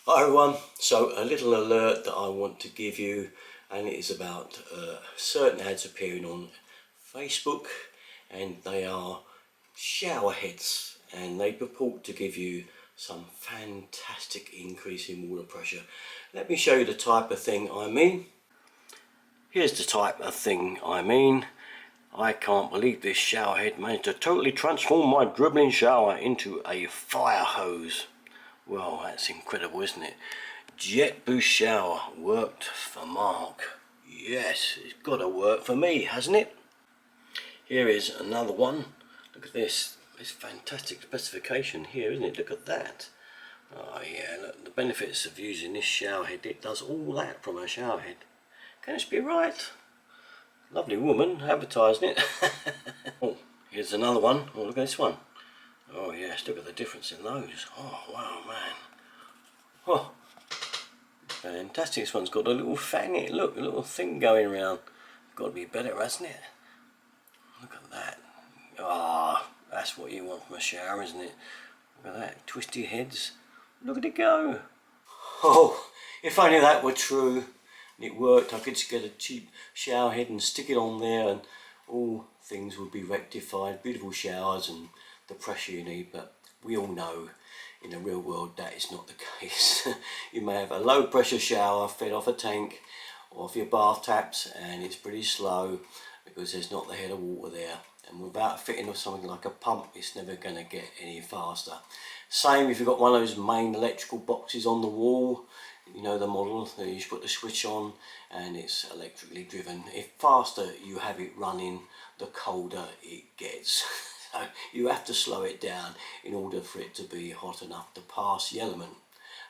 Hi everyone, so a little alert that I want to give you, and it is about certain ads appearing on Facebook, and they are shower heads, and they purport to give you some fantastic increase in water pressure. Let me show you the type of thing I mean. Here's the type of thing I mean. I can't believe this shower head managed to totally transform my dribbling shower into a fire hose. Well, that's incredible, isn't it? Jet boost shower worked for Mark. Yes, it's got to work for me, hasn't it? Here is another one. Look at this. It's fantastic specification here, isn't it? Look at that. Oh yeah, look, the benefits of using this shower head. It does all that from a shower head. Can this be right? Lovely woman advertising it. Oh, here's another one. Oh, look at this one. Oh yes, look at the difference in those. Oh wow, man. Oh, fantastic. This one's got a little fan in it. Look, a little thing going around. Got to be better, hasn't it? Look at that. Ah, that's what you want from a shower, isn't it? Look at that. Twisty heads. Look at it go. Oh, if only that were true and it worked, I could just get a cheap shower head and stick it on there and all things would be rectified. Beautiful showers and the pressure you need, but we all know in the real world that is not the case. You may have a low pressure shower fed off a tank or off your bath taps, and it's pretty slow because there's not the head of water there, and without fitting of something like a pump it's never going to get any faster. Same if you've got one of those main electrical boxes on the wall, you know the model, you just put the switch on and it's electrically driven. If faster you have it running, the colder it gets. So you have to slow it down in order for it to be hot enough to pass the element,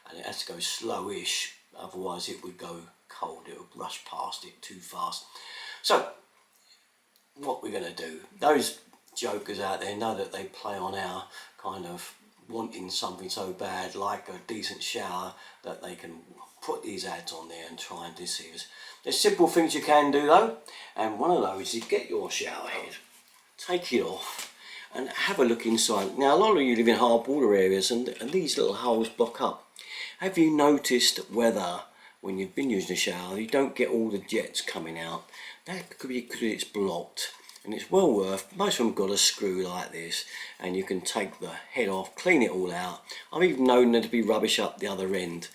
and it has to go slowish, otherwise it would go cold, it would rush past it too fast. So what we're going to do, those jokers out there know that they play on our kind of wanting something so bad like a decent shower that they can put these ads on there and try and deceive us. There's simple things you can do though, and one of those is get your shower head, take it off and have a look inside. Now a lot of you live in hard water areas and these little holes block up. Have you noticed whether when you've been using a shower you don't get all the jets coming out? That could be because it's blocked, and it's well worth. Most of them got a screw like this and you can take the head off, clean it all out. I've even known there to be rubbish up the other end.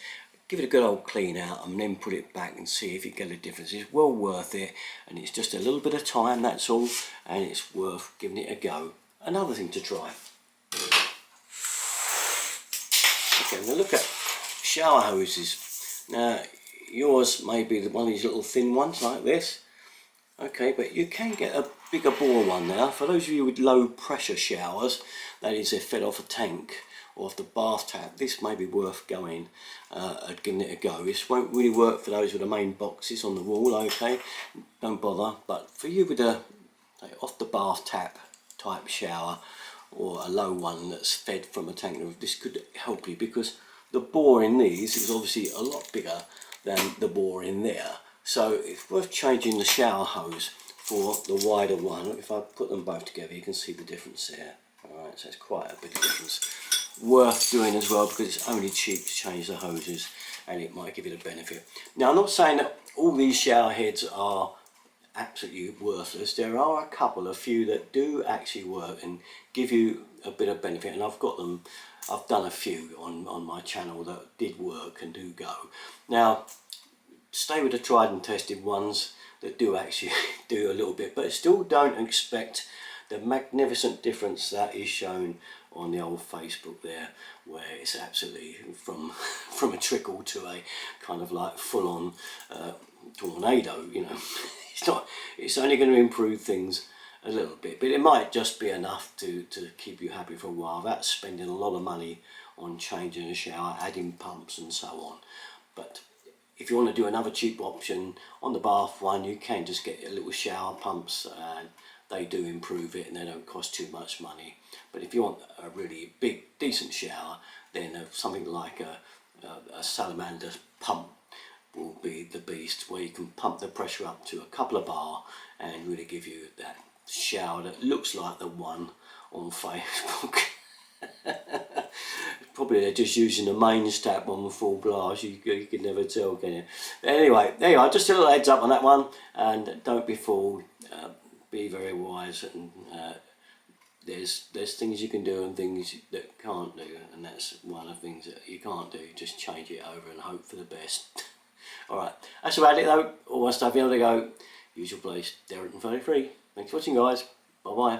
Give it a good old clean out and then put it back and see if you get a difference. It's well worth it, and it's just a little bit of time, that's all, and it's worth giving it a go. Another thing to try. Okay, now look at shower hoses. Now yours may be one of these little thin ones like this. Okay, but you can get a bigger bore one now. For those of you with low pressure showers, that is, they're fed off a tank or off the bath tap, this may be worth going and giving it a go. This won't really work for those with the main boxes on the wall, okay, don't bother. But for you with a off the bath tap type shower or a low one that's fed from a tank, this could help you, because the bore in these is obviously a lot bigger than the bore in there. So it's worth changing the shower hose for the wider one. If I put them both together you can see the difference there. Alright, so it's quite a big difference. Worth doing as well because it's only cheap to change the hoses and it might give it a benefit. Now I'm not saying that all these shower heads are absolutely worthless. There are a few that do actually work and give you a bit of benefit, and I've got them. I've done a few on my channel that did work and do go. Now stay with the tried and tested ones that do actually do a little bit, but still don't expect the magnificent difference that is shown on the old Facebook there, where it's absolutely from a trickle to a kind of like full-on tornado, you know. It's only going to improve things a little bit, but it might just be enough to keep you happy for a while without spending a lot of money on changing a shower, adding pumps and so on. But if you want to do another cheap option on the bath one, you can just get little shower pumps, and they do improve it and they don't cost too much money. But if you want a really big decent shower, then something like a salamander pump will be the beast, where you can pump the pressure up to a couple of bar and really give you that shower that looks like the one on Facebook. Probably probably they're just using the mains tap on the full blast. You can never tell, can you? But anyway, just a little heads up on that one, and don't be fooled. Be very wise, and there's things you can do and things that can't do, and that's one of the things that you can't do. Just change it over and hope for the best. Alright, that's about it though. All my stuff, here to go. Usual place, Derek and 33. Thanks for watching, guys. Bye bye.